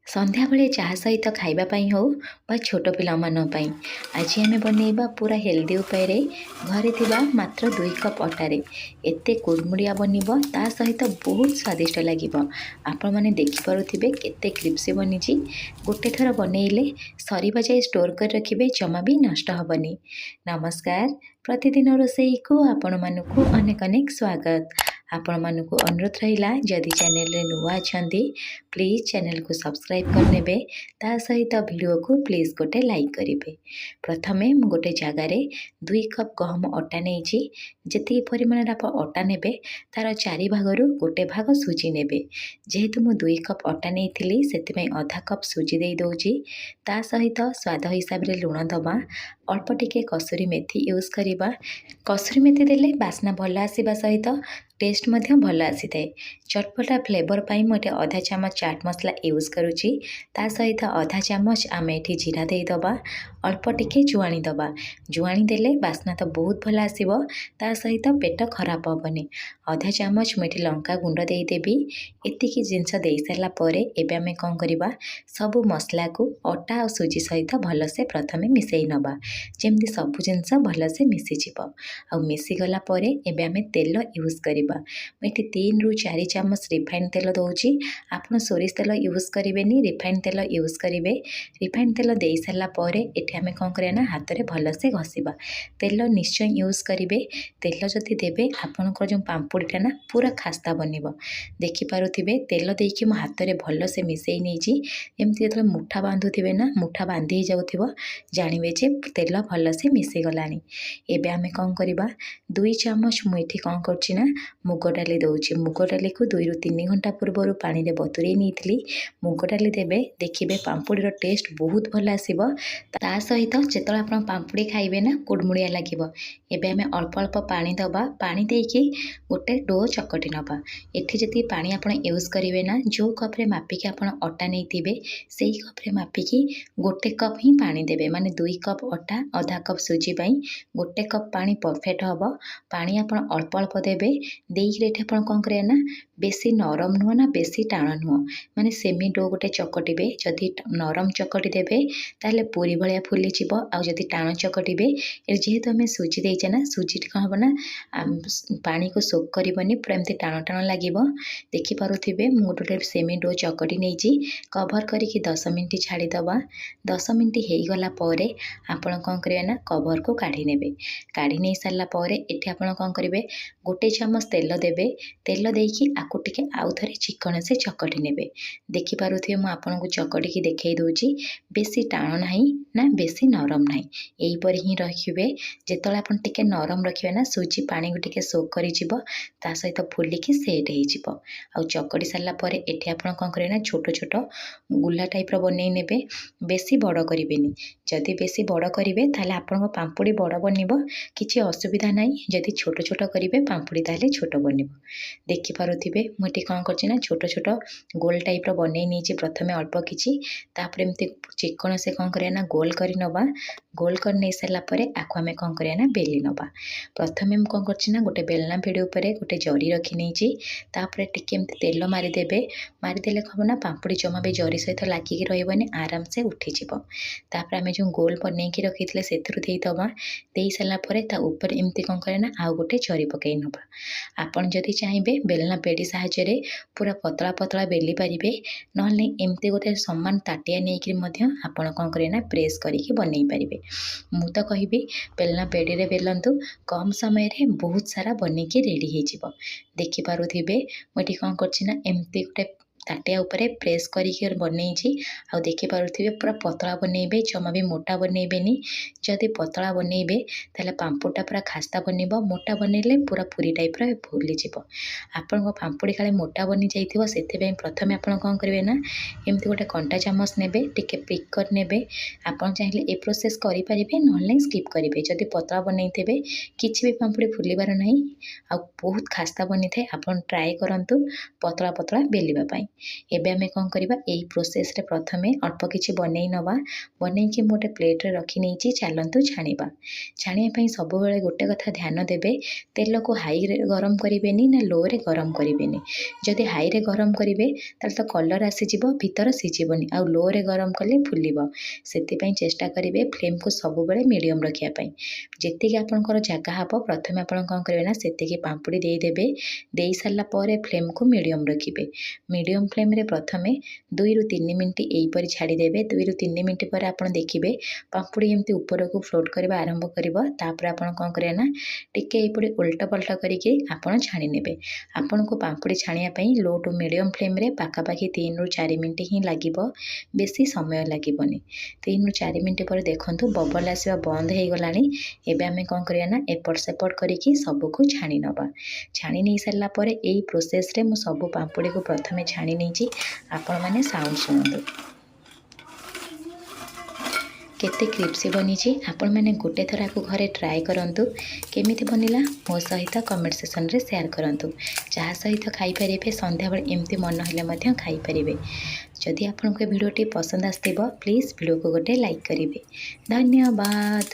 संध्या बेले चाह सहित खाइबापी हो बा छोट पाई आज आम बनइबा पूरा हेल्दी उपाय घरे थिबा मात्र 2 कप अटारे एते कुड़मुड़िया बनइब ता सहित बहुत स्वादिष्ट लागिब। आपण माने देखि पारुथिबे केते क्रिप्सी बनिछि। गोटे थर बनइले सरीबा जाय स्टोर कर रखिबे जमा भी नष्ट हबनी। नमस्कार, प्रतिदिन रोषेई को आपण मानकु अनेक अनेक स्वागत। आपण मानकु अनुरोध रहिला जदि चैनल रे नुआ अछंती प्लीज चैनल को सब्सक्राइब करनेबे ता सहित वीडियो को प्लीज गोटे लाइक करेंगे। प्रथमे मु गोटे जगार 2 कप गहम अटा नहीं जी परिमाण आप अटा नेबे तार 4 भागरू गोटे भाग सुजी नेबे। जेहेतु मु 2 कप अटा नहीं से आधा कप सुजी दे दौची। ता सहित स्वाद हिसाब रे लुण दबा, अल्प टिके कसूरी मेथी यूज करवा। कसूरी मेथी देले बास्ना भल आसवा सहित टेस्ट मध्य भल आसी थाए। चटपटा फ्लेवर पाई मुझे आधा चामच चाट मसला यूज करुच्ची। ता सहित आधा चामच आम एठी जीरा दे दबा, अल्प टिके जुआणी दबा। जुआणी देले बास्ना तो बहुत भल आसीबो, ता सहित पेट खराब हबनी। आधा चामच मुझे लंका गुंड दे देबी। एतिकी जिनस दे सारा परे एबे आमे कौन करिबा, सबु मसला को अटा और सुजी सहित भल से प्रथमे मिसई नबा जेमती सबु जिनस भल से मिसी जिवो। आ मिसी गला परे एबे आमे तेल यूज करिबा। एठी 3 रु 4 चामच रिफाइंड तेल दउची। आपण सोरिष तेल यूज करेनि, रिफाइंड तेल यूज करेंगे। रिफाइंड तेल दे सारा परे एठी आमे कौन करिया हाथ में भल से घसीबा। तेल निश्चय यूज करेंगे। तेल जदि देबे आपनकर जो पांपुड़ीटा ना पूरा खास्ता बनिबो। देखि पारुथिबे तेल देकी मो हाथ में भल से मिसई नेजी। एमती जतले मुठा बांधुथिबे ना, मुठा बांधी जाउथिबो जानिबे जे तेल भल से मिसई गलानी। एबे आमे कौन करिबा, 2 चामच मु एठी कौन करछि ना मुग डाली दउछि। मुग डाली को 2 रु 3 घंटा पूर्व पानी रे बतुरे नीथली। मुग डाली देबे देखिबे पांपुड़ीर टेस्ट बहुत भल आसीबो। ता सहित जेतल आपण पांपुड़ी खाइबे ना कुड़मुड़िया लागिबो। एबे आमे अल्प अल्प पानी दबा। पानी देकी गोटे डो चकटी नबा। एठी जति पानी आपण यूज करिवे ना, जो कप रे मापिकी आपण अटा नैतिबे सेही कप रे मापिकी गोटे कप ही पानी देबे। माने 2 कप अटा आधा कप सुजी पाई गोटे कप पानी परफेक्ट हबो। पानी आपण अल्प अल्प देबे। देइकी एठी आपण कौन करिया ना, बेसी नरम नुह ना बेसी टाण नुह, माने सेमी डो गोटे चकटिबे। जदि नरम चकटी देबे ताले पूरी भलिया फुली जिवो। आ जदि टाण चकटिबे जेहेतु आमे सुजी देइछे ना, सुजी कौन हबो ना पानी को सोक करबनी, पूरा एमती टाण टाण लागिबो। देखि पारुथिबे मु गोटे सेमी डो चकटी नेइछि। कवर करिकी 10 मिनिट छाड़ी दबा। 10 मिनिट हेई गला परे आपण कौन करिया ना कवर को काढी नेबे। काढी नै सारला परे एठी आपण कौन करिवे, गोटे चामच तेल देबे। तेल देकी आकु टिके आउ थरे चिकण से चकटी नेबे। देखि पारुथिबे मु आपनको चकटी की देखै दउची। बेसी टाण नाही ना बेसी नरम नाही, एई परि ही रखिबे। जेतले आपण टिके नरम रखिबे ना, सुजी पानी को टिके सोक करि जिवो, ता सहित फुलिकी सेट हेइ जिवो। आ चकटी सारला परे एठी आपण कौन करिवे ना छोट छोट गुला टाइप रो बनै नेबे। बेसी बड़ करिवेनी। जदि बेसी बड़ करिवे ताले आपनको पांपुड़ी बड़ बनिबो, किछि असुविधा नाही। जदि छोट छोट करिवे पांपुड़ी ताले छोट बनिबो। देखि पारुथिबे मु एठी कौन करछि ना छोट छोट गोल टाइप रो बनै नेछि। प्रथमे अल्प किछि, तापर एमती चिकण से कौन करिया ना गोल करि नबा। गोल कर नै सारला परे आकु आमे कौन करिया ना बेली नबा। प्रथमे मु कौन करछि ना गोटे बेलना फेड़ी उपरे गोटे जरी रखि नेछि। तापर टिके एमती तेल मारि देबे। मारि देले खबो ना पांपुड़ी जमा बे जरी सहित लागिकी रहइबनी, आराम से उठी जिवो। तापर आमे जो गोल बनै की रखितले सेथुरु देइ दबा। देइ सारला परे ता ऊपर एमती कौन करिया ना आउ गोटे जरी पकै नबा। आपण जदि चाहिए बेलना पेड़ी साहाय्य पूरा पतला पतला बेली पारिबे, नहले एमती गोटे समान ताटिया नेइकरी मध्य आपण कौन करिया ना प्रेस करिकी बनै पारिबे। मु तो कहिबी बेलना पेड़ी रे बेलंतु, कम समय रे बहुत सारा बनिकी रेडी हेइ जिवो। देखि पारुथिबे मु एठी कौन करछि ना एमती गोटे ताटिया उपरे प्रेस करिकी बनैछि। आ देखि पारुथिबे पूरा पतला बनैबे, जमा भी मोटा बनैबेनी। जदि पतला बनैबे ताले पांपुड़टा पूरा खास्ता बनिबो। मोटा बनैले पूरा पूरी टाइप रो फुली जिवो। आपनको पांपुड़ी काले मोटा बनि जाइथिबो, सेथिबे प्रथमे आपण कौन करिवे ना एमती गोटे कंटा चामच नेबे, टिके पिक कर नेबे। आपण चाहिले ए प्रोसेस करि परिबे, नहले स्किप करिबे। जदि पतला बनैथिबे किछि भी पांपुड़ी फुलिबार नाही, आ बहुत खास्ता बनि थाए। आपण ट्राई करंतु पतला पतला बेलिबा पई। ଏବେ ଆମେ କ'ଣ କରିବା, ଏଇ ପ୍ରୋସେସ୍ରେ ପ୍ରଥମେ ଅଳ୍ପ କିଛି ବନେଇ ନେବା। ବନେଇକି ମୁଁ ଗୋଟେ ପ୍ଲେଟ୍ରେ ରଖି ନେଇଛି, ଚାଲନ୍ତୁ ଛାଣିବା। ଛାଣିବା ପାଇଁ ସବୁବେଳେ ଗୋଟେ କଥା ଧ୍ୟାନ ଦେବେ, ତେଲକୁ ହାଇରେ ଗରମ କରିବେନି ନା ଲୋରେ ଗରମ କରିବେନି। ଯଦି ହାଇରେ ଗରମ କରିବେ ତାହେଲେ ତ କଲର୍ ଆସିଯିବ, ଭିତର ସିଝିବନି, ଆଉ ଲୋରେ ଗରମ କଲେ ଫୁଲିବ। ସେଥିପାଇଁ ଚେଷ୍ଟା କରିବେ ଫ୍ଲେମ୍କୁ ସବୁବେଳେ ମିଡ଼ିୟମ୍ ରଖିବା ପାଇଁ। ଯେତିକି ଆପଣଙ୍କର ଜାଗା ହେବ ପ୍ରଥମେ ଆପଣ କ'ଣ କରିବେ ନା ସେତିକି ପାମ୍ପୁଡ଼ି ଦେଇଦେବେ। ଦେଇ ସାରିଲା ପରେ ଫ୍ଲେମ୍କୁ ମିଡ଼ିୟମ୍ ରଖିବେ। ମିଡ଼ିୟମ୍ ଫ୍ଲେମ୍ରେ ପ୍ରଥମେ 2ରୁ 3 ମିନିଟ୍ ଏଇପରି ଛାଡ଼ିଦେବେ। 2ରୁ 3 ମିନିଟ୍ ପରେ ଆପଣ ଦେଖିବେ ପାମ୍ପୁଡ଼ି ଏମିତି ଉପରକୁ ଫ୍ଲୋଟ୍ କରିବା ଆରମ୍ଭ କରିବ। ତାପରେ ଆପଣ କ'ଣ କରିବେ ନା ଟିକେ ଏଇପରି ଓଲଟ ପଲଟ କରିକି ଆପଣ ଛାଣି ନେବେ। ଆପଣଙ୍କୁ ପାମ୍ପୁଡ଼ି ଛାଣିବା ପାଇଁ ଲୋ ଟୁ ମିଡ଼ିୟମ୍ ଫ୍ଲେମ୍ରେ ପାଖାପାଖି 3ରୁ 4 ମିନିଟ୍ ହିଁ ଲାଗିବ, ବେଶୀ ସମୟ ଲାଗିବନି। 3ରୁ 4 ମିନିଟ୍ ପରେ ଦେଖନ୍ତୁ ବବଲ୍ ଆସିବା ବନ୍ଦ ହେଇଗଲାଣି। ଏବେ ଆମେ କ'ଣ କରିବା ନା ଏପଟ ସେପଟ କରିକି ସବୁକୁ ଛାଣି ନେବା। ଛାଣି ନେଇ ସାରିଲା ପରେ ଏଇ ପ୍ରୋସେସ୍ରେ ମୁଁ ସବୁ ପାମ୍ପୁଡ଼ିକୁ ପ୍ରଥମେ ଛାଣି ନେଇଛି। ଆପଣମାନେ ସାଉଣ୍ଡ ଶୁଣନ୍ତୁ, କେତେ କ୍ରିପ୍ସି ବନିଛି। ଆପଣମାନେ ଗୋଟେ ଥର ଆକୁ ଘରେ ଟ୍ରାଏ କରନ୍ତୁ। କେମିତି ବନିଲା ମୋ ସହିତ କମେଣ୍ଟ ସେକ୍ସନରେ ସେୟାର କରନ୍ତୁ। ଚାହା ସହିତ ଖାଇପାରିବେ, ସନ୍ଧ୍ୟାବେଳେ ଏମିତି ମନ ହେଲେ ମଧ୍ୟ ଖାଇପାରିବେ। ଯଦି ଆପଣଙ୍କୁ ଏ ଭିଡ଼ିଓଟି ପସନ୍ଦ ଆସିଥିବ ପ୍ଲିଜ୍ ଭିଡ଼ିଓକୁ ଗୋଟେ ଲାଇକ୍ କରିବେ। ଧନ୍ୟବାଦ।